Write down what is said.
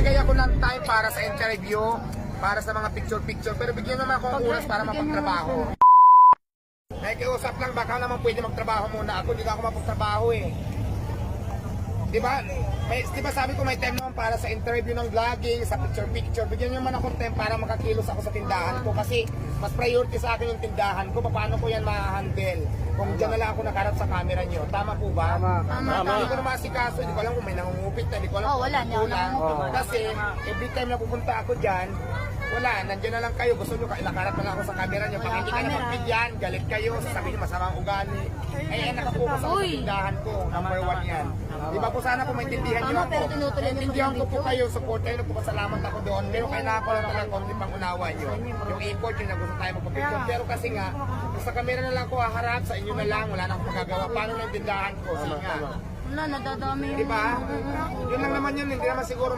nagbigay ako ng time para sa interview, para sa mga picture-picture, pero bigyan naman ako ng oras para mapagtrabaho. Nakikiusap lang, baka naman pwede magtrabaho muna ako, hindi na ako mapagtrabaho eh. Diba? Diba sabi ko may time naman para sa interview ng vlogging, sa picture-picture. Bigyan nyo man akong time para makakilos ako sa tindahan ko kasi mas priority sa akin yung tindahan ko. Paano ko yan ma-handle? Kung dyan na lang ako nakarap sa camera nyo. Tama po ba? Tama. Hindi ko naman asikaso. Hindi ko alam kung may nangungupit na. Hindi ko alam kung wala niya, nangungupit. Kasi every time na pupunta ako dyan, wala, nandiyan na lang kayo. Gusto nyo, nakarap na lang ako sa camera nyo. Pag hindi ka na magbigyan, galit kayo, sasabihin nyo masamang ugali. Eh, nakapokus ako sa tindahan ko. Number 1 yan. Di ba po sana po maintindihan nyo ako? Maintindihan ko po kayo, support kayo, nagpapasalamat ako doon. Pero kailangan ko lang talagang konti pang unawa nyo. Yung effort yun na gusto tayo magpapicture. Pero kasi nga, sa camera na lang ako haharap, sa inyo na lang, wala na akong magagawa. Paano na yung tindahan ko? Sige nga. Wala, nadadami. Di ba? Yun lang naman yun, hindi naman siguro